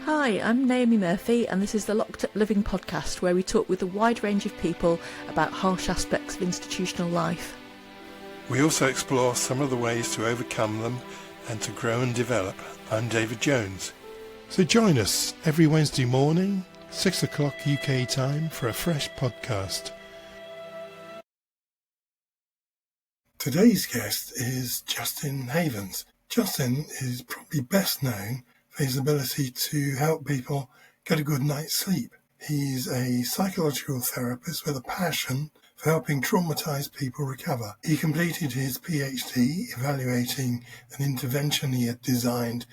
Hi, I'm Naomi Murphy, and this is the Locked Up Living podcast, where we talk with a wide range of people about harsh aspects of institutional life. We also explore some of the ways to overcome them and to grow and develop. I'm David Jones. So join us every Wednesday morning, 6 o'clock UK time, for a fresh podcast. Today's guest is Justin Havens. Justin is probably best known for his ability to help people get a good night's sleep. He's a psychological therapist with a passion for helping traumatized people recover. He completed his PhD evaluating an intervention he had designed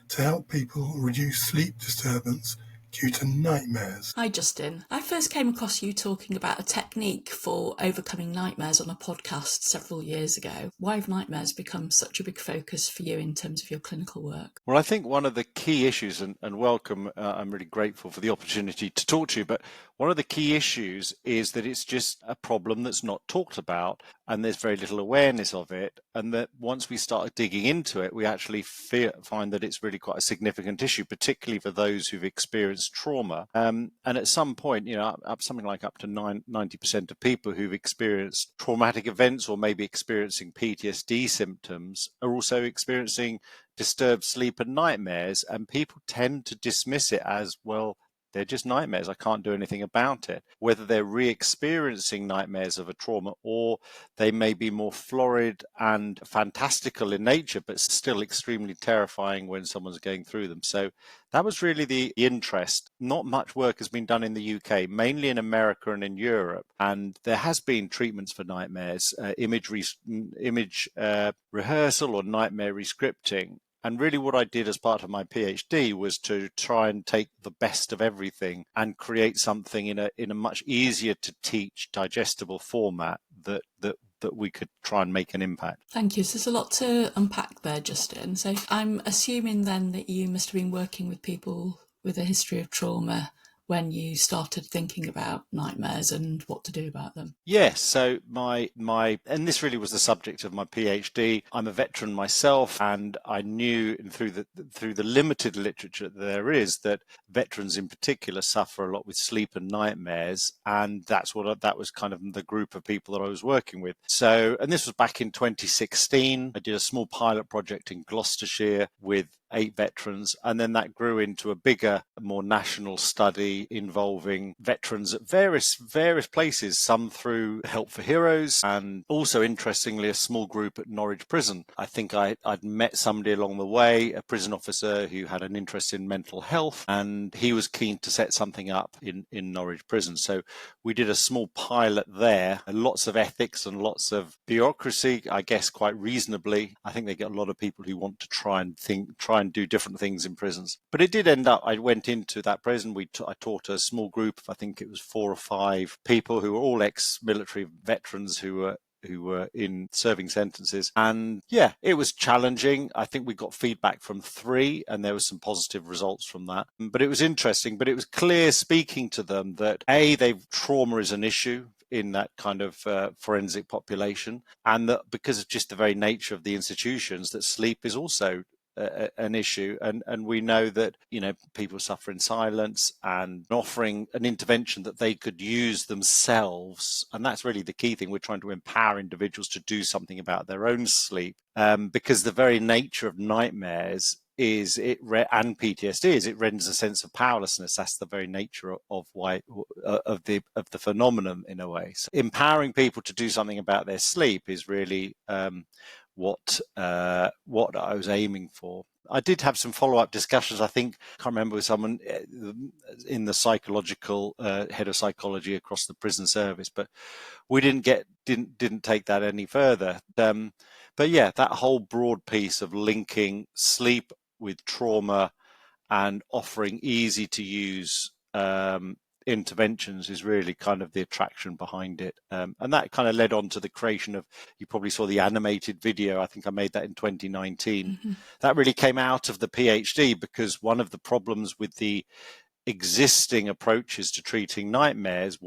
to help people reduce sleep disturbance due to nightmares. Hi Justin. I first came across you talking about a technique for overcoming nightmares on a podcast several years ago. Why have nightmares become such a big focus for you in terms of your clinical work? Well, I think one of the key issues, and welcome, I'm really grateful for the opportunity to talk to you, but one of the key issues is that it's just a problem that's not talked about, and there's very little awareness of it, and that once we start digging into it, we actually find that it's really quite a significant issue, particularly for those who've experienced trauma. And at some point, something like up to 90% of people who've experienced traumatic events or maybe experiencing PTSD symptoms are also experiencing disturbed sleep and nightmares, and people tend to dismiss it as, well, they're just nightmares, I can't do anything about it. Whether they're re-experiencing nightmares of a trauma or they may be more florid and fantastical in nature, but still extremely terrifying when someone's going through them. So that was really the interest. Not much work has been done in the UK, mainly in America and in Europe. And there has been treatments for nightmares, image rehearsal or nightmare rescripting. And really what I did as part of my PhD was to try and take the best of everything and create something in a much easier to teach, digestible format that we could try and make an impact. Thank you. So there's a lot to unpack there, Justin. So I'm assuming then that you must have been working with people with a history of trauma when you started thinking about nightmares and what to do about them. Yes, so my and this really was the subject of my PhD. I'm a veteran myself, and I knew through the limited literature there is that veterans in particular suffer a lot with sleep and nightmares, and that was kind of the group of people that I was working with. So, and this was back in 2016. I did a small pilot project in Gloucestershire with 8 veterans, and then that grew into a bigger, more national study involving veterans at various places, some through Help for Heroes, and also, interestingly, a small group at Norwich Prison. I think I'd met somebody along the way, a prison officer who had an interest in mental health, and he was keen to set something up in Norwich Prison. So we did a small pilot there, lots of ethics and lots of bureaucracy, I guess quite reasonably. I think they get a lot of people who want to try and do different things in prisons. But it did end up, I went into that prison, I taught a small group of, I think it was 4 or 5 people who were all ex-military veterans who were in serving sentences. And yeah, it was challenging. I think we got feedback from 3 and there was some positive results from that. But it was interesting, but it was clear speaking to them that trauma is an issue in that kind of forensic population, and that because of just the very nature of the institutions, that sleep is also an issue, and we know that people suffer in silence, and offering an intervention that they could use themselves, and that's really the key thing. We're trying to empower individuals to do something about their own sleep, because the very nature of nightmares and PTSD is it renders a sense of powerlessness. That's the very nature of the phenomenon in a way. So empowering people to do something about their sleep is really what I was aiming for. I did have some follow-up discussions. I think I can't remember with someone in the psychological head of psychology across the prison service, but we didn't take that any further. But yeah, that whole broad piece of linking sleep with trauma and offering easy to use interventions is really kind of the attraction behind it. And that kind of led on to the creation of, you probably saw the animated video, I think I made that in 2019. Mm-hmm. That really came out of the PhD, because one of the problems with the existing approaches to treating nightmares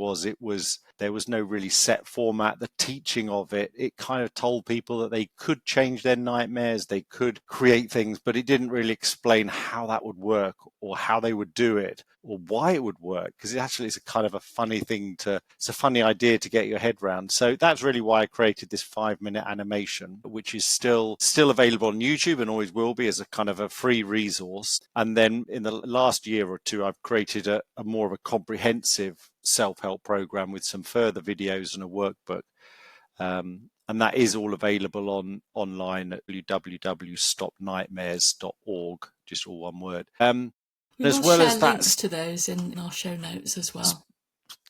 there was no really set format. The teaching of it kind of told people that they could change their nightmares, they could create things, but it didn't really explain how that would work or how they would do it or why it would work, because it's a kind of a funny it's a funny idea to get your head around. So that's really why I created this 5-minute animation, which is still available on YouTube and always will be as a kind of a free resource. And then in the last year or two, I've created a more of a comprehensive self-help program with some further videos and a workbook. And that is all available online at www.stopnightmares.org, just all one word. We will share links to those in our show notes as well.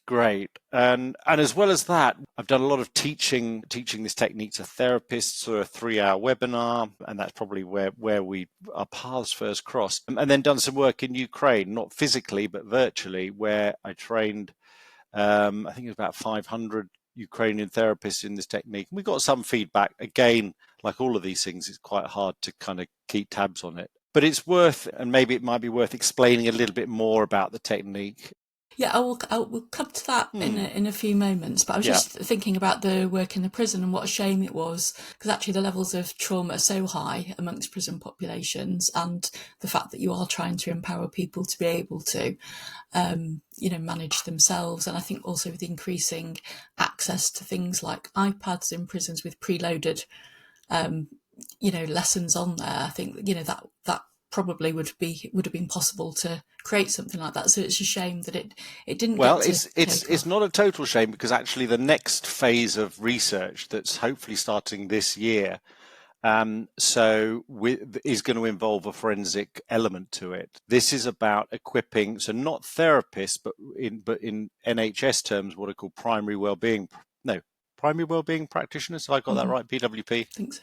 Great. And as well as that, I've done a lot of teaching this technique to therapists through a 3-hour webinar, and that's probably where our paths first crossed. And then done some work in Ukraine, not physically, but virtually, where I trained, I think it was about 500 Ukrainian therapists in this technique. We got some feedback. Again, like all of these things, it's quite hard to kind of keep tabs on it. But it's worth, and maybe it might be worth explaining a little bit more about the technique. Yeah, we'll come to that in a few moments. But I was just thinking about the work in the prison and what a shame it was, because actually the levels of trauma are so high amongst prison populations, and the fact that you are trying to empower people to be able to, manage themselves. And I think also with increasing access to things like iPads in prisons with preloaded, lessons on there, I think that probably would have been possible to create something like that. So it's a shame that it didn't. Well, it's not a total shame, because actually the next phase of research that's hopefully starting this year, is going to involve a forensic element to it. This is about equipping, so not therapists, but in NHS terms, what are called primary wellbeing practitioners. Have I got that right? PWP. I think so.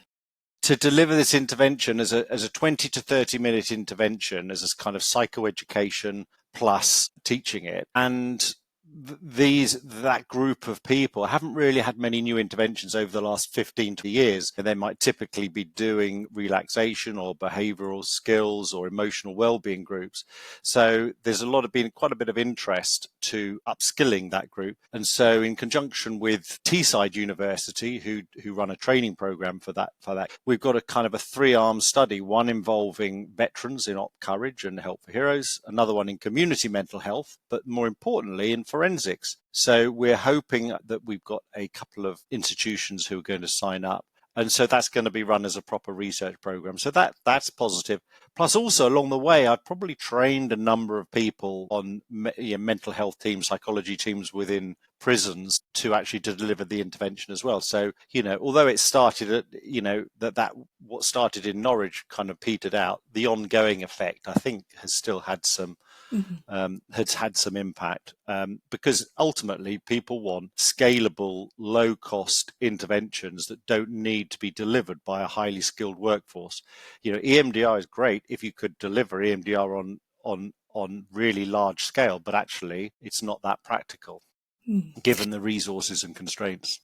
To deliver this intervention as a 20 to 30 minute intervention, as a kind of psychoeducation plus teaching it. And that group of people haven't really had many new interventions over the last 15 years. And they might typically be doing relaxation or behavioral skills or emotional well-being groups. So there's been quite a bit of interest to upskilling that group. And so in conjunction with Teesside University, who run a training program for that, we've got a kind of a 3-arm study, one involving veterans in Op Courage and Help for Heroes, another one in community mental health, but more importantly in forensics. So we're hoping that we've got a couple of institutions who are going to sign up. And so that's going to be run as a proper research program. So that's positive. Plus also along the way, I've probably trained a number of people on mental health teams, psychology teams within prisons to deliver the intervention as well. So, although it started at, what started in Norwich kind of petered out, the ongoing effect, I think, has still had some has had some impact, because ultimately people want scalable, low-cost interventions that don't need to be delivered by a highly skilled workforce. EMDR is great if you could deliver EMDR on really large scale, but actually it's not that practical given the resources and constraints.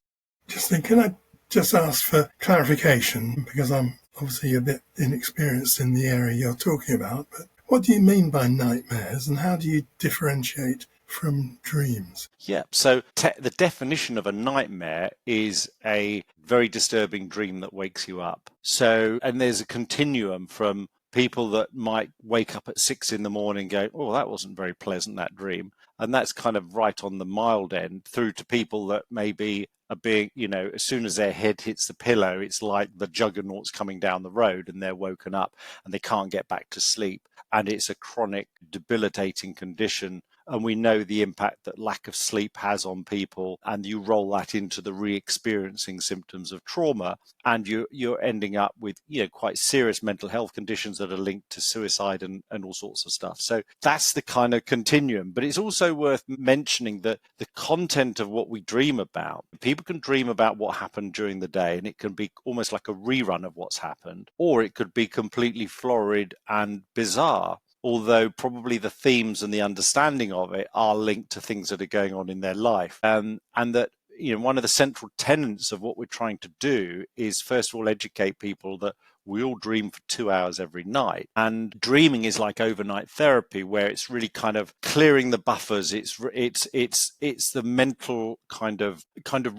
Justin, can I just ask for clarification, because I'm obviously a bit inexperienced in the area you're talking about, but what do you mean by nightmares, and how do you differentiate from dreams? Yeah, so the definition of a nightmare is a very disturbing dream that wakes you up. So, and there's a continuum from people that might wake up at 6 a.m. going, oh, that wasn't very pleasant, that dream. And that's kind of right on the mild end, through to people that maybe are being, as soon as their head hits the pillow, it's like the juggernaut's coming down the road and they're woken up and they can't get back to sleep. And it's a chronic, debilitating condition. And we know the impact that lack of sleep has on people, and you roll that into the re-experiencing symptoms of trauma, and you're ending up with quite serious mental health conditions that are linked to suicide and all sorts of stuff. So that's the kind of continuum. But it's also worth mentioning that the content of what we dream about, people can dream about what happened during the day, and it can be almost like a rerun of what's happened, or it could be completely florid and bizarre, although probably the themes and the understanding of it are linked to things that are going on in their life. And that, one of the central tenets of what we're trying to do is, first of all, educate people that we all dream for 2 hours every night. And dreaming is like overnight therapy, where it's really kind of clearing the buffers. It's the mental kind of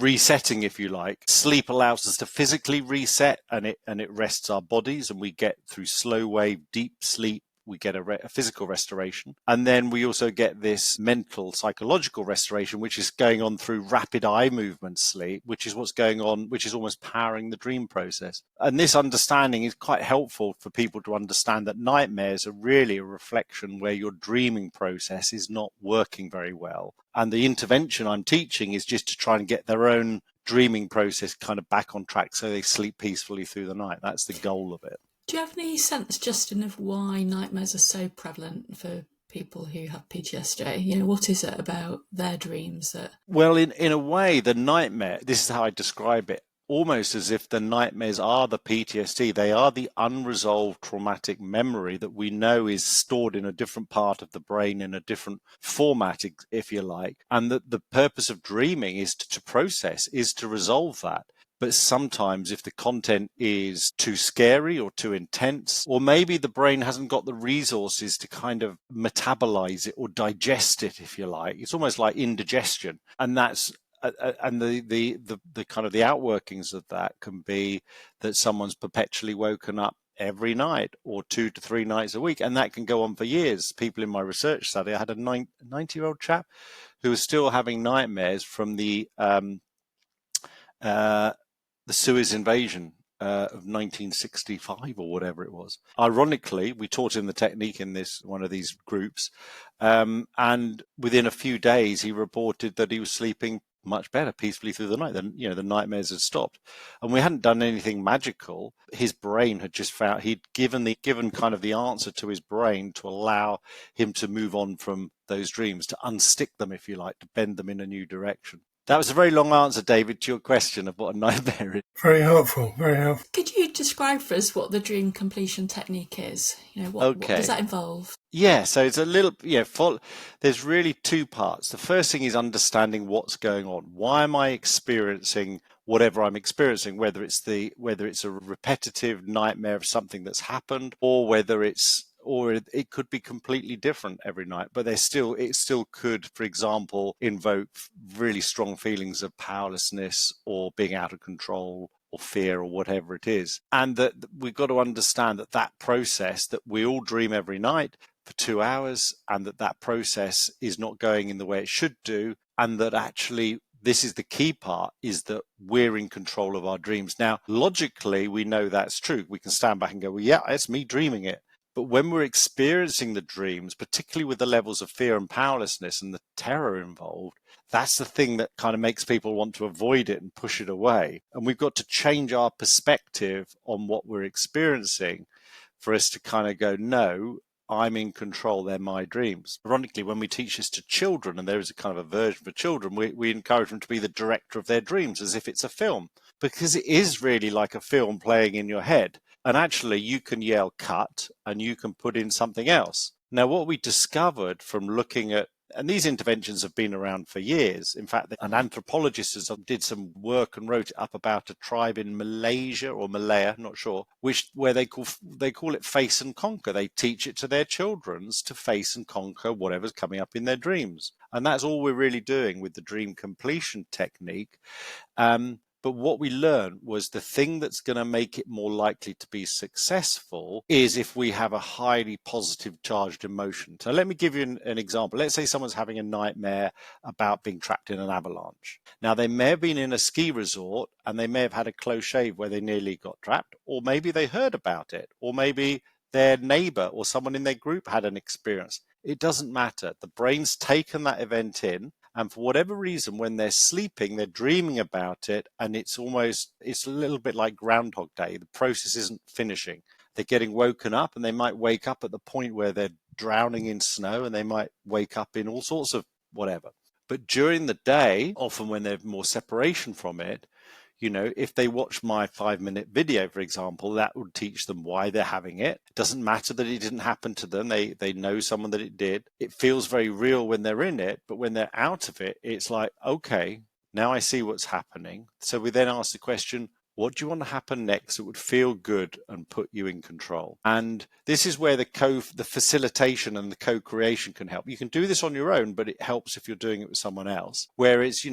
resetting, if you like. Sleep allows us to physically reset, and it rests our bodies, and we get through slow wave deep sleep. We get a physical restoration. And then we also get this mental, psychological restoration, which is going on through rapid eye movement sleep, which is what's going on, which is almost powering the dream process. And this understanding is quite helpful for people to understand that nightmares are really a reflection where your dreaming process is not working very well. And the intervention I'm teaching is just to try and get their own dreaming process kind of back on track so they sleep peacefully through the night. That's the goal of it. Do you have any sense, Justin, of why nightmares are so prevalent for people who have PTSD? You know, what is it about their dreams that... Well, in a way, the nightmare, this is how I describe it, almost as if the nightmares are the PTSD. They are the unresolved traumatic memory that we know is stored in a different part of the brain, in a different format, if you like. And that the purpose of dreaming is to process, is to resolve that. But sometimes if the content is too scary or too intense, or maybe the brain hasn't got the resources to kind of metabolize it or digest it, if you like, it's almost like indigestion. And that's and the kind of the outworkings of that can be that someone's perpetually woken up every night or 2 to 3 nights a week, and that can go on for years. People in my research study, I had a 90-year-old chap who was still having nightmares from the Suez invasion of 1965 or whatever it was. Ironically, we taught him the technique in one of these groups, and within a few days, he reported that he was sleeping much better, peacefully through the night. Then, the nightmares had stopped, and we hadn't done anything magical. His brain had just found he'd given kind of the answer to his brain to allow him to move on from those dreams, to unstick them, if you like, to bend them in a new direction. That was a very long answer, David, to your question of what a nightmare is. Very helpful, very helpful. Could you describe for us what the dream completion technique is? What does that involve? Yeah, so it's a little, there's really two parts. The first thing is understanding what's going on. Why am I experiencing whatever I'm experiencing, whether it's a repetitive nightmare of something that's happened, or it could be completely different every night, but it still could, for example, invoke really strong feelings of powerlessness or being out of control or fear or whatever it is. And that we've got to understand that process, that we all dream every night for 2 hours, and that process is not going in the way it should do, and that actually this is the key part, is that we're in control of our dreams. Now, logically, we know that's true. We can stand back and go, well, yeah, it's me dreaming it. But when we're experiencing the dreams, particularly with the levels of fear and powerlessness and the terror involved, that's the thing that kind of makes people want to avoid it and push it away. And we've got to change our perspective on what we're experiencing for us to kind of go, no, I'm in control, they're my dreams. Ironically, when we teach this to children, and there is a kind of a version for children, we encourage them to be the director of their dreams as if it's a film, because it is really like a film playing in your head. And actually, you can yell cut and you can put in something else. Now, what we discovered from looking at, and these interventions have been around for years. In fact, an anthropologist did some work and wrote up about a tribe in Malaysia or Malaya, not sure, where they call it face and conquer. They teach it to their children to face and conquer whatever's coming up in their dreams. And that's all we're really doing with the dream completion technique. But what we learned was the thing that's going to make it more likely to be successful is if we have a highly positive charged emotion. So let me give you an example. Let's say someone's having a nightmare about being trapped in an avalanche. Now, they may have been in a ski resort and they may have had a close shave where they nearly got trapped, or maybe they heard about it, or maybe their neighbor or someone in their group had an experience. It doesn't matter. The brain's taken that event in. And for whatever reason, when they're sleeping, they're dreaming about it. And it's a little bit like Groundhog Day. The process isn't finishing. They're getting woken up, and they might wake up at the point where they're drowning in snow, and they might wake up in all sorts of whatever. But during the day, often when there's more separation from it, if they watch my 5-minute video, for example, that would teach them why they're having it. It doesn't matter that it didn't happen to them. They know someone that it did. It feels very real when they're in it, but when they're out of it, it's like, okay, now I see what's happening. So we then ask the question, What do you want to happen next that would feel good and put you in control? And this is where the facilitation and the co-creation can help. You can do this on your own, but it helps if you're doing it with someone else. Whereas,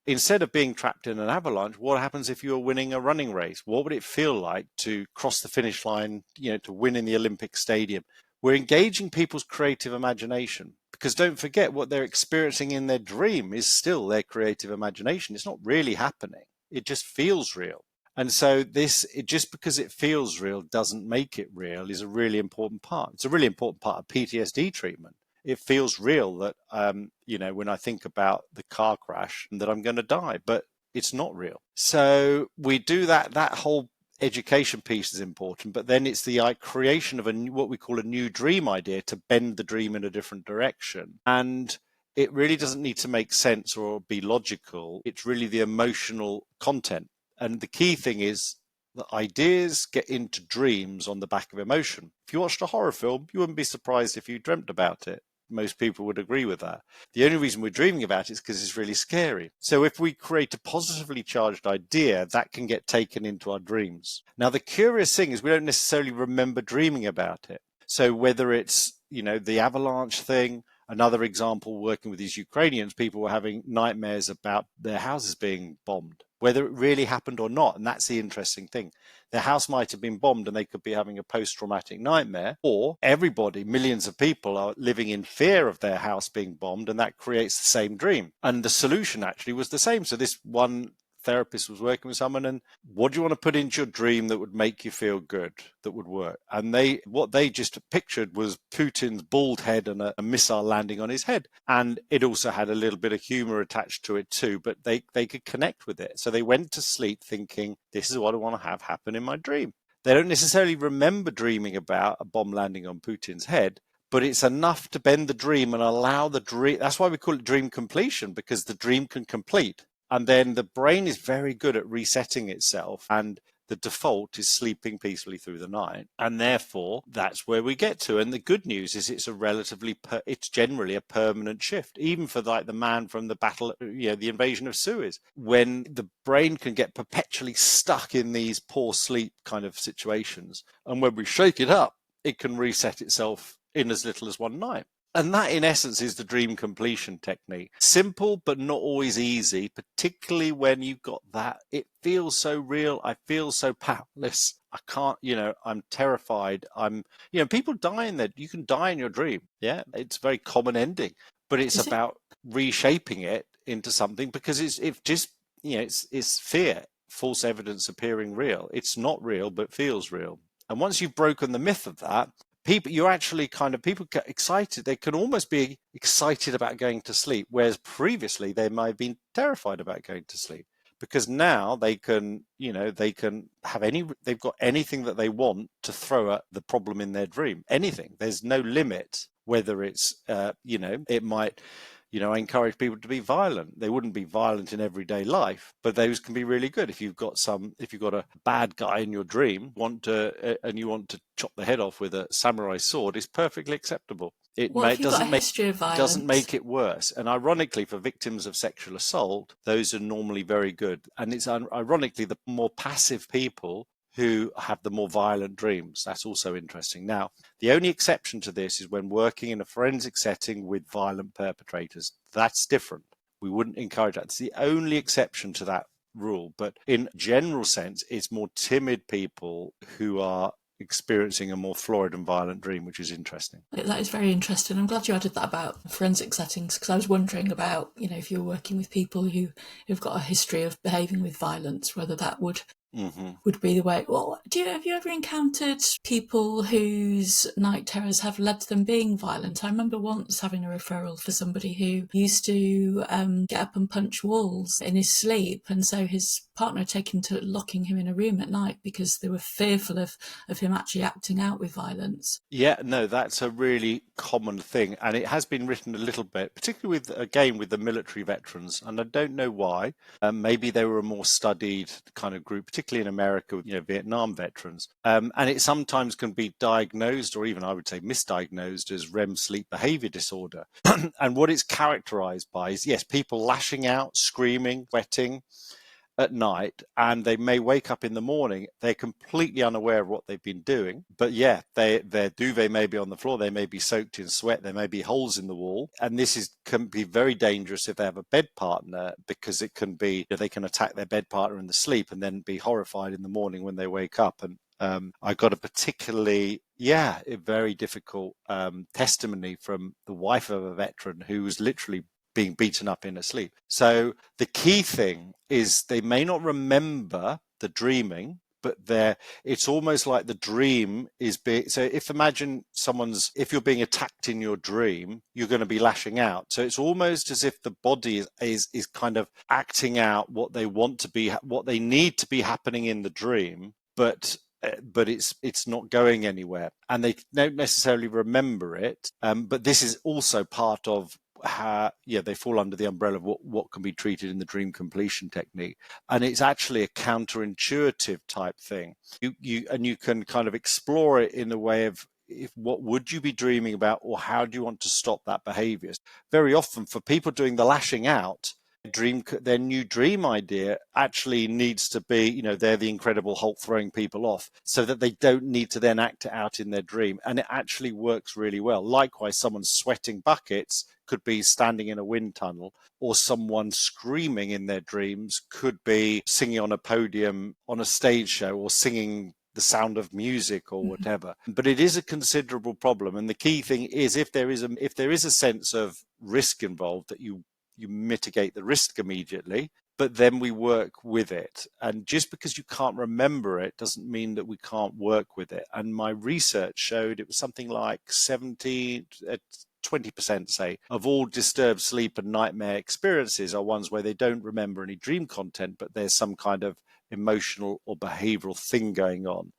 instead of being trapped in an avalanche, what happens if you were winning a running race? What would it feel like to cross the finish line, to win in the Olympic Stadium? We're engaging people's creative imagination, because don't forget, what they're experiencing in their dream is still their creative imagination. It's not really happening. It just feels real. And so just because it feels real doesn't make it real is a really important part. It's a really important part of PTSD treatment. It feels real that, when I think about the car crash, that I'm going to die, but it's not real. So we do that whole education piece is important, but then it's the creation of what we call a new dream idea to bend the dream in a different direction. And it really doesn't need to make sense or be logical. It's really the emotional content. And the key thing is that ideas get into dreams on the back of emotion. If you watched a horror film, you wouldn't be surprised if you dreamt about it. Most people would agree with that. The only reason we're dreaming about it is because it's really scary. So if we create a positively charged idea, that can get taken into our dreams. Now, the curious thing is we don't necessarily remember dreaming about it. So whether it's, the avalanche thing, another example, working with these Ukrainians, people were having nightmares about their houses being bombed, whether it really happened or not. And that's the interesting thing. Their house might have been bombed and they could be having a post-traumatic nightmare, or everybody, millions of people, are living in fear of their house being bombed, and that creates the same dream. And the solution actually was the same. So this one therapist was working with someone, and what do you want to put into your dream that would make you feel good, that would work? And what they just pictured was Putin's bald head and a missile landing on his head. And it also had a little bit of humor attached to it too, but they could connect with it. So they went to sleep thinking, this is what I want to have happen in my dream. They don't necessarily remember dreaming about a bomb landing on Putin's head, but it's enough to bend the dream and allow the dream. That's why we call it dream completion, because the dream can complete. And then the brain is very good at resetting itself, and the default is sleeping peacefully through the night. And therefore, that's where we get to. And the good news is it's generally a permanent shift, even for like the man from the battle, the invasion of Suez, when the brain can get perpetually stuck in these poor sleep kind of situations. And when we shake it up, it can reset itself in as little as one night. And that, in essence, is the dream completion technique. Simple, but not always easy, particularly when you've got that. It feels so real. I feel so powerless. I can't, I'm terrified. People die in that. You can die in your dream. Yeah, it's a very common ending, but it's about reshaping it into something, because it's fear, false evidence appearing real. It's not real, but feels real. And once you've broken the myth of that, people get excited. They can almost be excited about going to sleep, whereas previously they might have been terrified about going to sleep, because now they can have they've got anything that they want to throw at the problem in their dream. Anything. There's no limit, whether it's, it might, I encourage people to be violent. They wouldn't be violent in everyday life, but those can be really good. If you've got a bad guy in your dream, and you want to chop the head off with a samurai sword, it's perfectly acceptable. If you've got a history of violence, doesn't make it worse. And ironically, for victims of sexual assault, those are normally very good. And it's ironically the more passive people who have the more violent dreams. That's also interesting. Now, the only exception to this is when working in a forensic setting with violent perpetrators. That's different. We wouldn't encourage that. It's the only exception to that rule. But in general sense, it's more timid people who are experiencing a more florid and violent dream, which is interesting. That is very interesting. I'm glad you added that about forensic settings, because I was wondering about, if you're working with people who've got a history of behaving with violence, whether that would be the way. Well, have you ever encountered people whose night terrors have led to them being violent? I remember once having a referral for somebody who used to get up and punch walls in his sleep, and so his partner had taken to locking him in a room at night because they were fearful of him actually acting out with violence. Yeah, no, that's a really common thing, and it has been written a little bit, particularly with the military veterans, and I don't know why. Maybe they were a more studied kind of group, particularly in America with Vietnam veterans, and it sometimes can be diagnosed, or even I would say misdiagnosed, as REM sleep behavior disorder. And what it's characterized by is, yes, people lashing out, screaming, sweating, at night, and they may wake up in the morning, they're completely unaware of what they've been doing. But yeah, their duvet may be on the floor, they may be soaked in sweat, there may be holes in the wall. And this can be very dangerous if they have a bed partner, because it can be, they can attack their bed partner in the sleep and then be horrified in the morning when they wake up. And I got a particularly, a very difficult testimony from the wife of a veteran who was literally being beaten up in her sleep. So the key thing is they may not remember the dreaming, but it's almost like the dream is being, so if you're being attacked in your dream, you're going to be lashing out. So it's almost as if the body is kind of acting out what they need to be happening in the dream, but it's not going anywhere, and they don't necessarily remember it. But this is also part of how they fall under the umbrella of what can be treated in the dream completion technique, and it's actually a counterintuitive type thing. You can kind of explore it in a way of, what would you be dreaming about, or how do you want to stop that behavior? Very often for people doing the lashing out, their new dream idea actually needs to be, they're the Incredible Hulk throwing people off, so that they don't need to then act it out in their dream. And it actually works really well. Likewise, someone sweating buckets could be standing in a wind tunnel, or someone screaming in their dreams could be singing on a podium on a stage show, or singing the Sound of Music or whatever. But it is a considerable problem. And the key thing is, if there is a sense of risk involved, that you mitigate the risk immediately, but then we work with it. And just because you can't remember it doesn't mean that we can't work with it. And my research showed it was something like 20%, say, of all disturbed sleep and nightmare experiences are ones where they don't remember any dream content, but there's some kind of emotional or behavioral thing going on.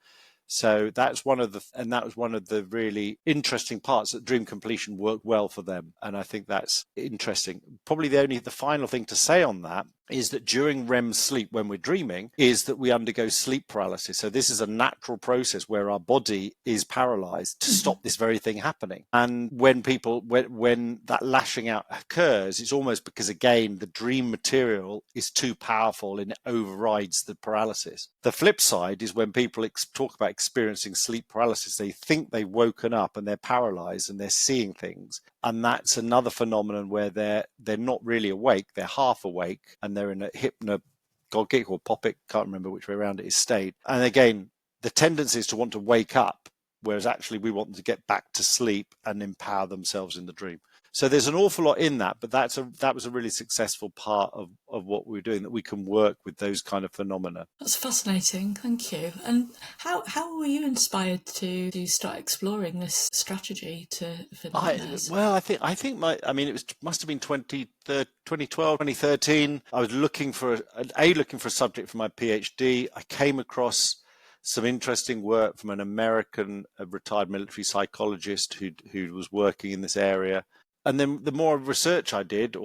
So that was one of the really interesting parts, that dream completion worked well for them. And I think that's interesting. Probably the final thing to say on that is that during REM sleep, when we're dreaming, is that we undergo sleep paralysis. So this is a natural process where our body is paralyzed to stop this very thing happening. And when that lashing out occurs, it's almost because, again, the dream material is too powerful and it overrides the paralysis. The flip side is when people talk about experiencing sleep paralysis, they think they've woken up and they're paralyzed and they're seeing things. And that's another phenomenon where they're not really awake, they're half awake, and they're in a hypnagogic or popic, can't remember which way around it is, state. And again, the tendency is to want to wake up, whereas actually we want them to get back to sleep and empower themselves in the dream. So there's an awful lot in that, but that was a really successful part of what we're doing, that we can work with those kind of phenomena. That's fascinating, thank you. And how were you inspired to start exploring this strategy for nightmares? I think it must have been 2012, 2013. I was looking for a subject for my PhD. I came across some interesting work from an American retired military psychologist who was working in this area. And then the more research I did,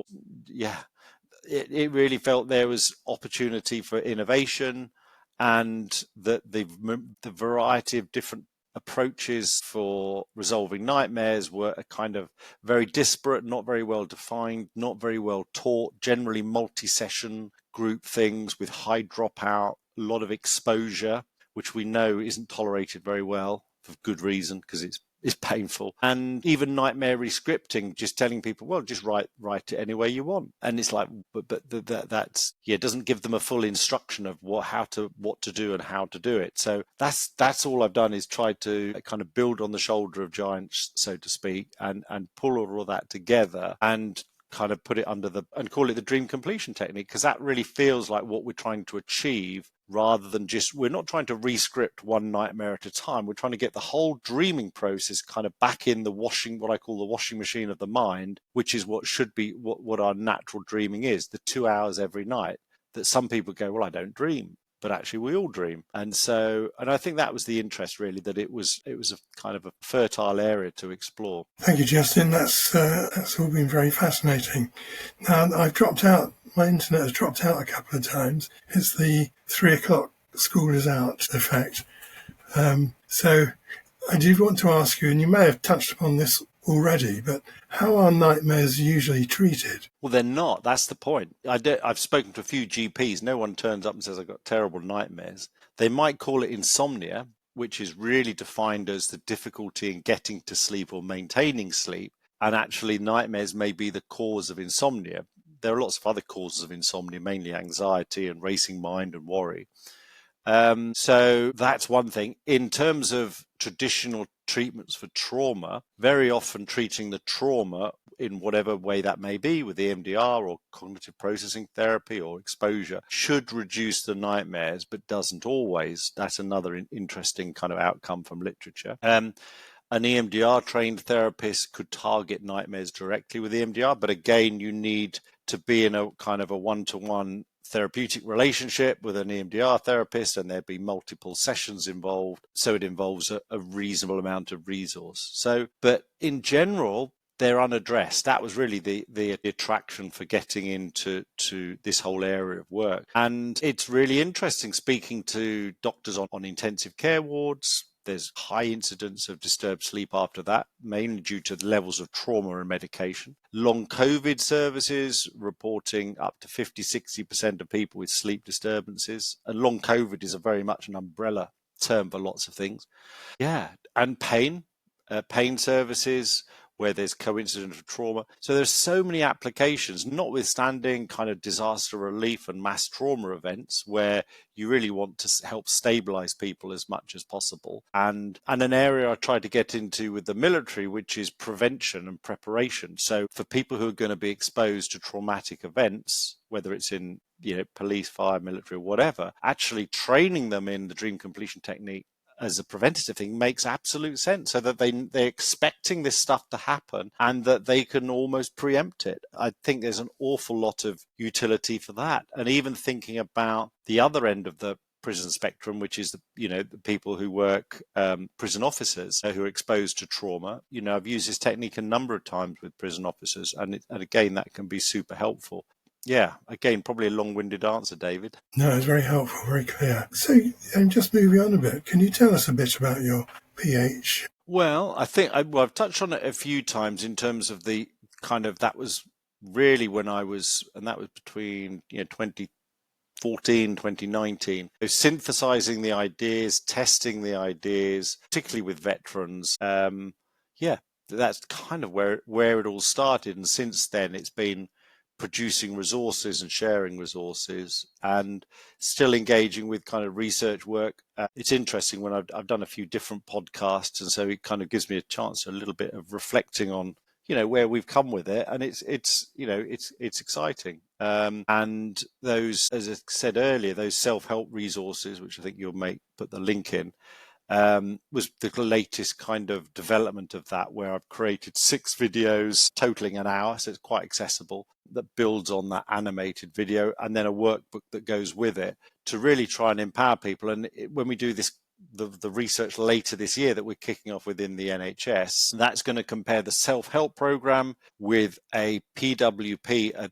it really felt there was opportunity for innovation, and that the variety of different approaches for resolving nightmares were kind of very disparate, not very well defined, not very well taught, generally multi-session group things with high dropout, a lot of exposure, which we know isn't tolerated very well for good reason, because it's painful. And even nightmare rescripting, just telling people, well, just write it any way you want. And it's like, but that's doesn't give them a full instruction of what to do and how to do it. So that's all I've done, is tried to kind of build on the shoulder of giants, so to speak, and pull all of that together and kind of put it and call it the dream completion technique, because that really feels like what we're trying to achieve, rather than we're not trying to rescript one nightmare at a time. We're trying to get the whole dreaming process kind of back in what I call the washing machine of the mind, which is what should be what our natural dreaming is, the 2 hours every night that some people go, well, I don't dream. But actually we all dream. And I think that was the interest, really, that it was a kind of a fertile area to explore. Thank you, Justin. That's all been very fascinating. Now, I've dropped out. My internet has dropped out a couple of times. It's the 3:00 school is out effect. So I did want to ask you, and you may have touched upon this already, but how are nightmares usually treated? Well, they're not. That's the point. I've spoken to a few GPs. No one turns up and says, I've got terrible nightmares. They might call it insomnia, which is really defined as the difficulty in getting to sleep or maintaining sleep. And actually, nightmares may be the cause of insomnia. There are lots of other causes of insomnia, mainly anxiety and racing mind and worry. So that's one thing. In terms of traditional treatments for trauma, very often treating the trauma in whatever way that may be, with EMDR or cognitive processing therapy or exposure, should reduce the nightmares, but doesn't always. That's another interesting kind of outcome from literature. An EMDR trained therapist could target nightmares directly with EMDR, but again, you need to be in a kind of a one-to-one therapeutic relationship with an EMDR therapist, and there'd be multiple sessions involved. So it involves a reasonable amount of resource. So, but in general, they're unaddressed. That was really the attraction for getting into this whole area of work. And it's really interesting speaking to doctors on intensive care wards. There's high incidence of disturbed sleep after that, mainly due to the levels of trauma and medication. Long COVID services reporting up to 50-60% of people with sleep disturbances. And long COVID is a very much an umbrella term for lots of things. Yeah, and pain services where there's coincident of trauma. So there's so many applications, notwithstanding kind of disaster relief and mass trauma events where you really want to help stabilize people as much as possible. And an area I try to get into with the military, which is prevention and preparation. So for people who are going to be exposed to traumatic events, whether it's in police, fire, military, or whatever, actually training them in the dream completion technique as a preventative thing makes absolute sense, so that they're expecting this stuff to happen and that they can almost preempt it. I think there's an awful lot of utility for that. And even thinking about the other end of the prison spectrum, which is the people who work, prison officers who are exposed to trauma. I've used this technique a number of times with prison officers, and again, that can be super helpful. Yeah, again, probably a long-winded answer, David. No, it's very helpful, very clear. So, just moving on a bit, can you tell us a bit about your PH? Well, I think I've touched on it a few times in terms of the kind of, that was really when I was, and that was between 2014, 2019. So synthesizing the ideas, testing the ideas, particularly with veterans. That's kind of where it all started. And since then, it's been producing resources and sharing resources and still engaging with kind of research work. It's interesting when I've done a few different podcasts, and so it kind of gives me a chance, a little bit of reflecting on where we've come with it, and it's exciting. And those, as I said earlier, those self-help resources, which I think you'll put the link in, was the latest kind of development of that, where I've created 6 videos totaling an hour, so it's quite accessible, that builds on that animated video, and then a workbook that goes with it to really try and empower people. And when we do this, the research later this year that we're kicking off within the NHS, that's going to compare the self-help program with a PWP,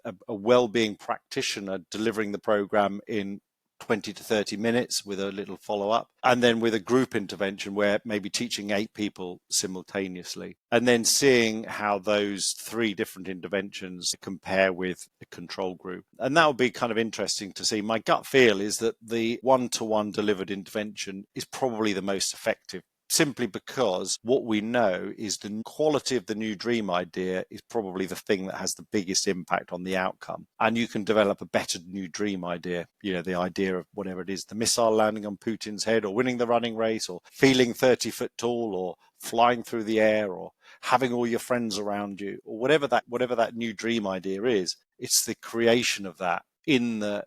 a well-being practitioner delivering the program in 20 to 30 minutes with a little follow-up, and then with a group intervention where maybe teaching 8 people simultaneously, and then seeing how those 3 different interventions compare with a control group. And that would be kind of interesting to see. My gut feel is that the one-to-one delivered intervention is probably the most effective, simply because what we know is the quality of the new dream idea is probably the thing that has the biggest impact on the outcome. And you can develop a better new dream idea, the idea of whatever it is, the missile landing on Putin's head, or winning the running race, or feeling 30 foot tall, or flying through the air, or having all your friends around you, or whatever that new dream idea is. It's the creation of that in the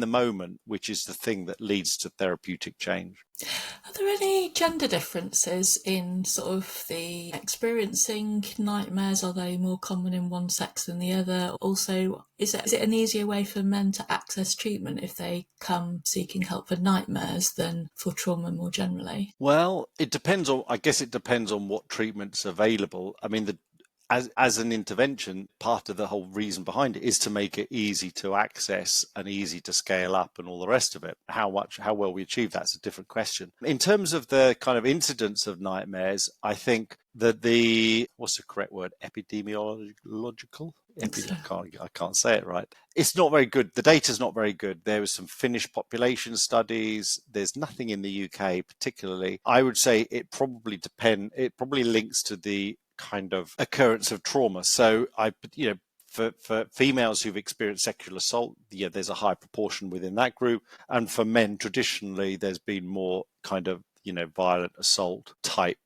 moment, which is the thing that leads to therapeutic change. Are there any gender differences in sort of the experiencing nightmares? Are they more common in one sex than the other? Also, is it an easier way for men to access treatment if they come seeking help for nightmares than for trauma more generally? Well, it depends on what treatment's available. I mean, as an intervention, part of the whole reason behind it is to make it easy to access and easy to scale up and all the rest of it. How well we achieve that's a different question. In terms of the kind of incidence of nightmares, I think the what's the correct word? Epidemiological? I can't say it right. It's not very good. The data's not very good. There was some Finnish population studies. There's nothing in the UK particularly. I would say it probably links to the kind of occurrence of trauma. So for females who've experienced sexual assault, there's a high proportion within that group. And for men, traditionally, there's been more kind of, violent assault type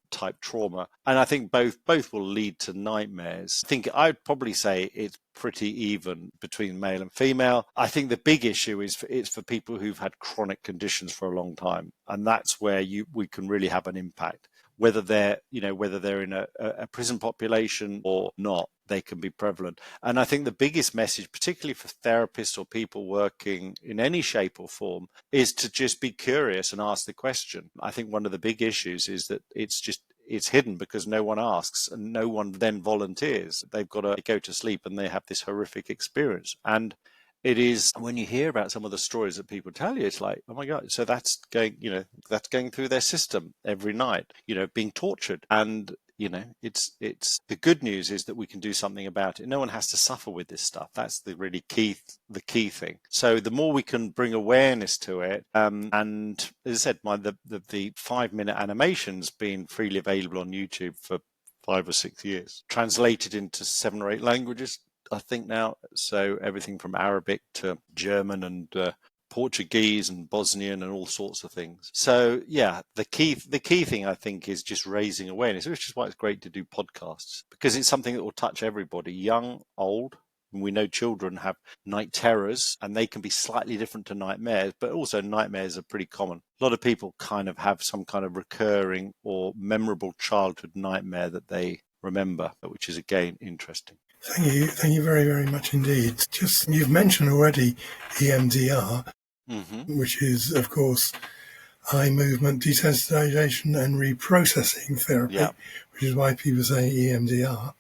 trauma. And I think both will lead to nightmares. I think I'd probably say it's pretty even between male and female. I think the big issue is it's for people who've had chronic conditions for a long time. And that's where we can really have an impact. Whether they're in a prison population or not, they can be prevalent. And I think the biggest message, particularly for therapists or people working in any shape or form, is to just be curious and ask the question. I think one of the big issues is that it's hidden because no one asks and no one then volunteers. They've got to go to sleep and they have this horrific experience. And it is, when you hear about some of the stories that people tell you, it's like, oh my God, so that's going through their system every night, being tortured. And, it's the good news is that we can do something about it. No one has to suffer with this stuff. That's the really key thing. So the more we can bring awareness to it, and as I said, the 5-minute animation's been freely available on YouTube for 5 or 6 years, translated into 7 or 8 languages, I think now. So everything from Arabic to German and Portuguese and Bosnian and all sorts of things. So the key thing I think is just raising awareness, which is why it's great to do podcasts, because it's something that will touch everybody, young, old. We know children have night terrors and they can be slightly different to nightmares, but also nightmares are pretty common. A lot of people kind of have some kind of recurring or memorable childhood nightmare that they remember, which is again interesting. Thank you very, very much indeed. Just, you've mentioned already EMDR, which is, of course, eye movement desensitization and reprocessing therapy, which is why people say EMDR.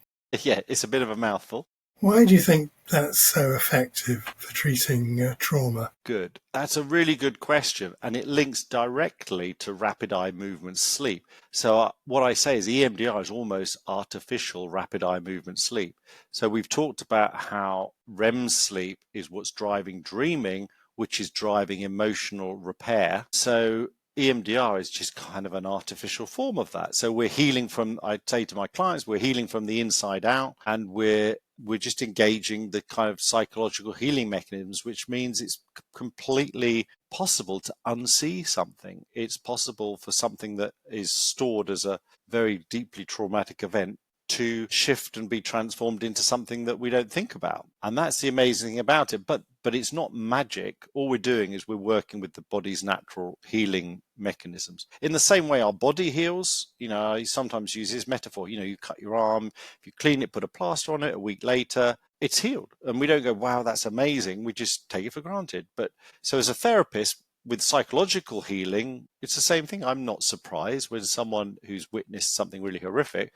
Yeah, it's a bit of a mouthful. Why do you think that's so effective for treating trauma? Good. That's a really good question, and it links directly to rapid eye movement sleep. So what I say is EMDR is almost artificial rapid eye movement sleep. So we've talked about how REM sleep is what's driving dreaming, which is driving emotional repair. So EMDR is just kind of an artificial form of that. So we're healing from, I'd say to my clients, we're healing from the inside out, and we're just engaging the kind of psychological healing mechanisms, which means it's completely possible to unsee something. It's possible for something that is stored as a very deeply traumatic event to shift and be transformed into something that we don't think about. And that's the amazing thing about it. But it's not magic. All we're doing is we're working with the body's natural healing mechanisms. In the same way our body heals, I sometimes use this metaphor, you cut your arm, if you clean it, put a plaster on it, a week later, it's healed. And we don't go, wow, that's amazing. We just take it for granted. But so as a therapist, with psychological healing, it's the same thing. I'm not surprised when someone who's witnessed something really horrific,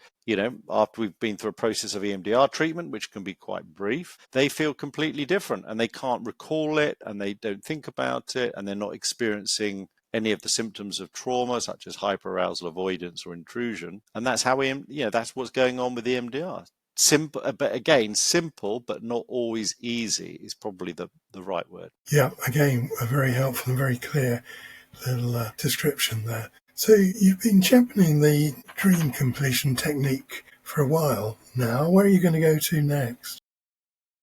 after we've been through a process of EMDR treatment, which can be quite brief, they feel completely different and they can't recall it and they don't think about it and they're not experiencing any of the symptoms of trauma, such as hyperarousal avoidance or intrusion. And that's how that's what's going on with EMDR. Simple, but again, simple, but not always easy is probably the right word. Yeah, again, a very helpful and very clear little description there. So you've been championing the dream completion technique for a while now. Where are you going to go to next?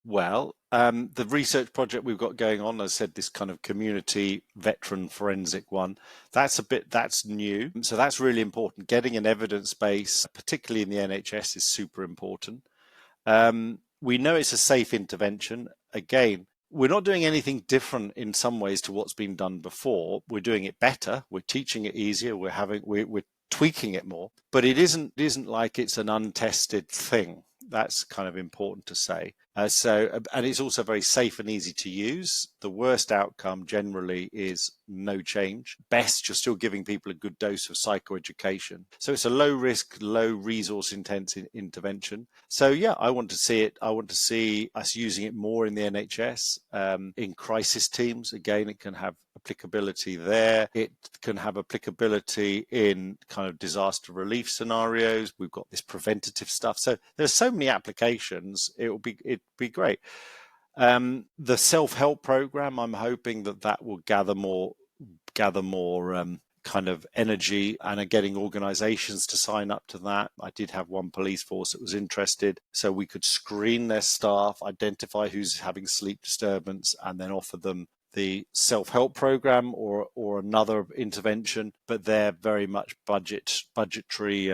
Well, the research project we've got going on, as I said, this kind of community veteran forensic one, that's new. So that's really important. Getting an evidence base, particularly in the NHS, is super important. We know it's a safe intervention. Again, we're not doing anything different in some ways to what's been done before. We're doing it better. We're teaching it easier. We're tweaking it more, but it isn't like it's an untested thing. That's kind of important to say. And it's also very safe and easy to use. The worst outcome generally is no change. Best, you're still giving people a good dose of psychoeducation. So it's a low risk, low resource intense intervention. So yeah, I want to see it. I want to see us using it more in the NHS, in crisis teams. Again, it can have applicability there. It can have applicability in kind of disaster relief scenarios. We've got this preventative stuff. So there's so many applications. It'd be great. The self-help program, I'm hoping that will gather more kind of energy and are getting organizations to sign up to that. I did have one police force that was interested, so we could screen their staff, identify who's having sleep disturbance, and then offer them the self-help program or another intervention. But they're very much budgetary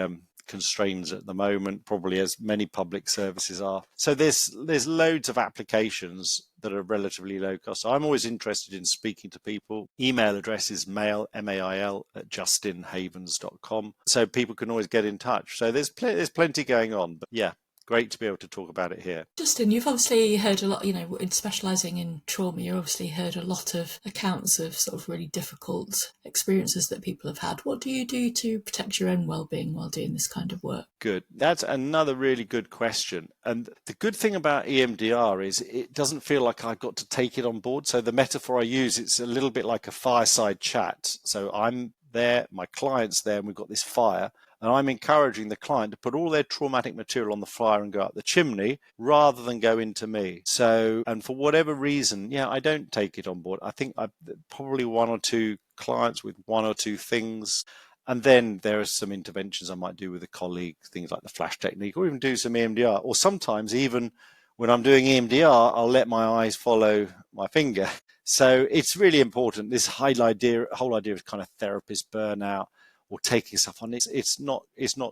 constraints at the moment, probably as many public services are. So there's loads of applications that are relatively low cost. So I'm always interested in speaking to people. Email address is mail, M-A-I-L, @justinhavens.com. So people can always get in touch. So there's plenty going on. But yeah, great to be able to talk about it here. Justin, you've obviously heard a lot, in specialising in trauma, you've obviously heard a lot of accounts of sort of really difficult experiences that people have had. What do you do to protect your own well-being while doing this kind of work? Good. That's another really good question. And the good thing about EMDR is it doesn't feel like I've got to take it on board. So the metaphor I use, it's a little bit like a fireside chat. So I'm there, my client's there, and we've got this fire. And I'm encouraging the client to put all their traumatic material on the fire and go up the chimney rather than go into me. So, and for whatever reason, yeah, I don't take it on board. I think I've probably one or two clients with one or two things. And then there are some interventions I might do with a colleague, things like the flash technique, or even do some EMDR. Or sometimes even when I'm doing EMDR, I'll let my eyes follow my finger. So it's really important. This whole idea of kind of therapist burnout or taking stuff on, it's not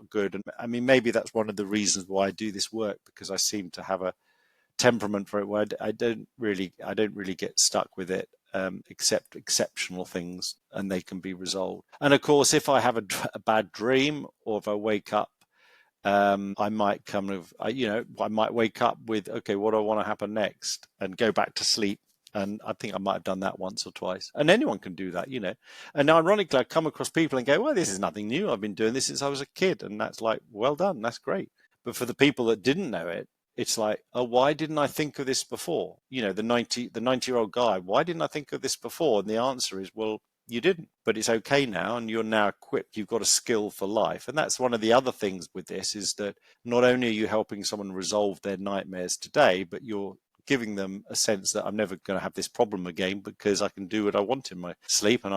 good. And I mean, maybe that's one of the reasons why I do this work, because I seem to have a temperament for it where I don't really get stuck with it, except exceptional things, and they can be resolved. And of course, if I have a bad dream, or if I wake up, I might I might wake up with, okay, what do I want to happen next, and go back to sleep. And I think I might have done that once or twice. And anyone can do that, And ironically, I come across people and go, well, this is nothing new. I've been doing this since I was a kid. And that's like, well done. That's great. But for the people that didn't know it, it's like, oh, why didn't I think of this before? The 90-year-old guy, why didn't I think of this before? And the answer is, well, you didn't, but it's okay now, and you're now equipped. You've got a skill for life. And that's one of the other things with this, is that not only are you helping someone resolve their nightmares today, but you're giving them a sense that I'm never going to have this problem again, because I can do what I want in my sleep, and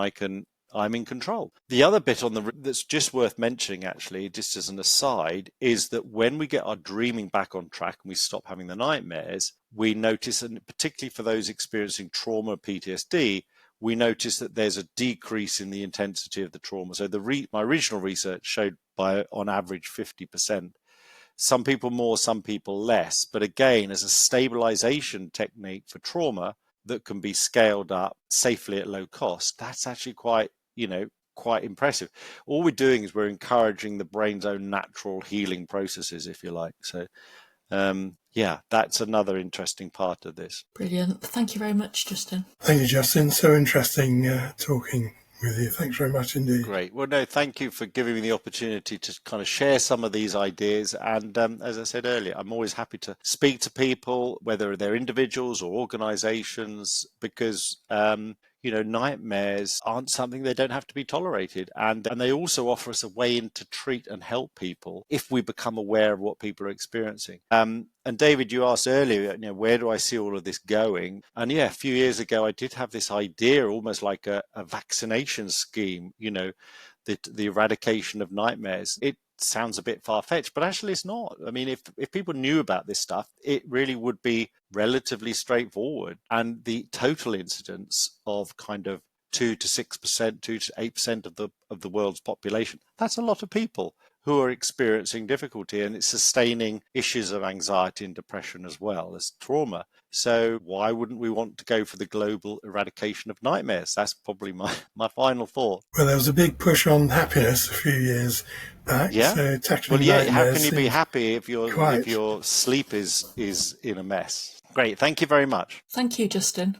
I'm in control. The other bit that's just worth mentioning, actually, just as an aside, is that when we get our dreaming back on track and we stop having the nightmares, we notice, and particularly for those experiencing trauma, PTSD, we notice that there's a decrease in the intensity of the trauma. So my original research showed on average 50%. Some people more, some people less. But again, as a stabilization technique for trauma that can be scaled up safely at low cost, that's actually quite impressive. All we're doing is we're encouraging the brain's own natural healing processes, if you like. So, that's another interesting part of this. Brilliant. Thank you very much, Justin. Thank you, Justin. So interesting talking with you. Thanks very much indeed. Great. Well, no, thank you for giving me the opportunity to kind of share some of these ideas. And as I said earlier, I'm always happy to speak to people, whether they're individuals or organizations, because nightmares aren't something, they don't have to be tolerated. And they also offer us a way in to treat and help people if we become aware of what people are experiencing. And David, you asked earlier, where do I see all of this going? And yeah, a few years ago, I did have this idea, almost like a vaccination scheme, the eradication of nightmares. It sounds a bit far-fetched, but actually it's not. I mean, if people knew about this stuff, it really would be relatively straightforward. And the total incidence of kind of 2 to 6%, 2 to 8% of the world's population, that's a lot of people who are experiencing difficulty, and it's sustaining issues of anxiety and depression as well as trauma. So why wouldn't we want to go for the global eradication of nightmares? That's probably my final thought. Well, there was a big push on happiness a few years back. Yeah. So tackling Well, yeah. How nightmares can you be seems happy if your sleep is in a mess? Great. Thank you very much. Thank you, Justin.